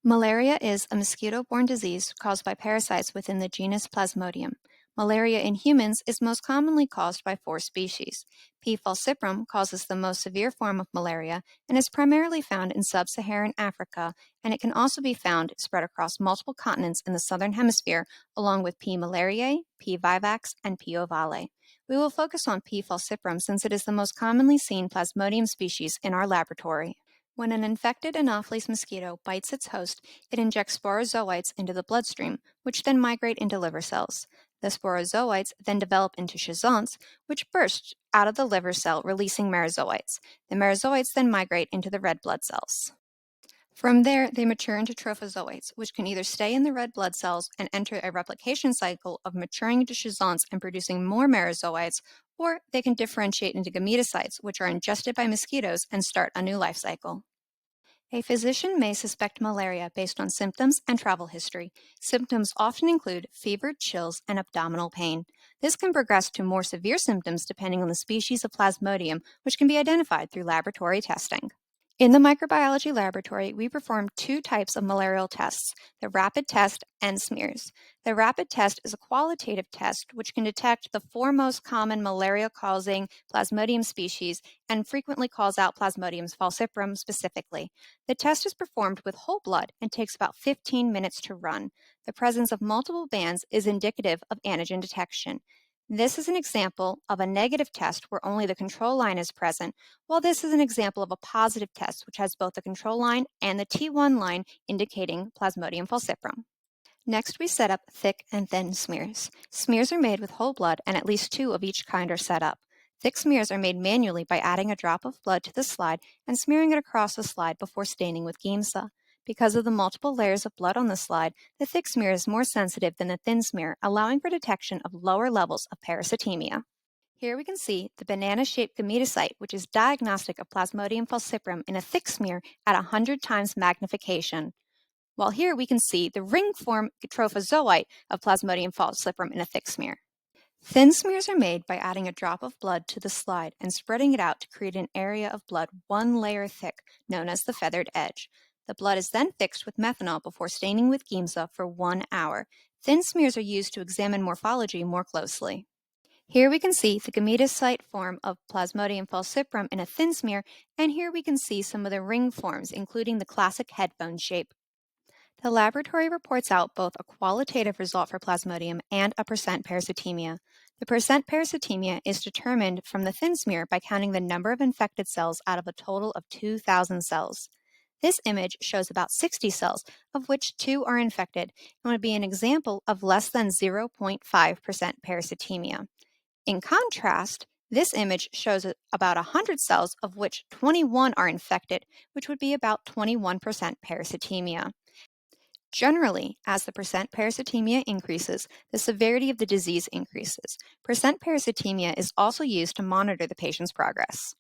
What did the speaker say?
Malaria is a mosquito-borne disease caused by parasites within the genus Plasmodium. Malaria in humans is most commonly caused by four species. P. falciparum causes the most severe form of malaria and is primarily found in sub-Saharan Africa, and it can also be found spread across multiple continents in the southern hemisphere, along with P. malariae, P. vivax, and P. ovale. We will focus on P. falciparum since it is the most commonly seen Plasmodium species in our laboratory. When an infected Anopheles mosquito bites its host, it injects sporozoites into the bloodstream, which then migrate into liver cells. The sporozoites then develop into schizonts, which burst out of the liver cell, releasing merozoites. The merozoites then migrate into the red blood cells. From there, they mature into trophozoites, which can either stay in the red blood cells and enter a replication cycle of maturing into schizonts and producing more merozoites, or they can differentiate into gametocytes, which are ingested by mosquitoes and start a new life cycle. A physician may suspect malaria based on symptoms and travel history. Symptoms often include fever, chills, and abdominal pain. This can progress to more severe symptoms depending on the species of Plasmodium, which can be identified through laboratory testing. In the Microbiology Laboratory, we perform two types of malarial tests, the rapid test and smears. The rapid test is a qualitative test which can detect the four most common malaria-causing Plasmodium species and frequently calls out Plasmodium falciparum specifically. The test is performed with whole blood and takes about 15 minutes to run. The presence of multiple bands is indicative of antigen detection. This is an example of a negative test where only the control line is present, while this is an example of a positive test which has both the control line and the T1 line indicating Plasmodium falciparum. Next, we set up thick and thin smears. Smears are made with whole blood and at least two of each kind are set up. Thick smears are made manually by adding a drop of blood to the slide and smearing it across the slide before staining with Giemsa. Because of the multiple layers of blood on the slide, the thick smear is more sensitive than the thin smear, allowing for detection of lower levels of parasitemia. Here we can see the banana-shaped gametocyte, which is diagnostic of Plasmodium falciparum in a thick smear at 100 times magnification. While here we can see the ring-form trophozoite of Plasmodium falciparum in a thick smear. Thin smears are made by adding a drop of blood to the slide and spreading it out to create an area of blood one layer thick, known as the feathered edge. The blood is then fixed with methanol before staining with Giemsa for 1 hour. Thin smears are used to examine morphology more closely. Here we can see the gametocyte form of Plasmodium falciparum in a thin smear, and here we can see some of the ring forms, including the classic headphone shape. The laboratory reports out both a qualitative result for Plasmodium and a percent parasitemia. The percent parasitemia is determined from the thin smear by counting the number of infected cells out of a total of 2,000 cells. This image shows about 60 cells, of which 2 are infected, and would be an example of less than 0.5% parasitemia. In contrast, this image shows about 100 cells, of which 21 are infected, which would be about 21% parasitemia. Generally, as the percent parasitemia increases, the severity of the disease increases. Percent parasitemia is also used to monitor the patient's progress.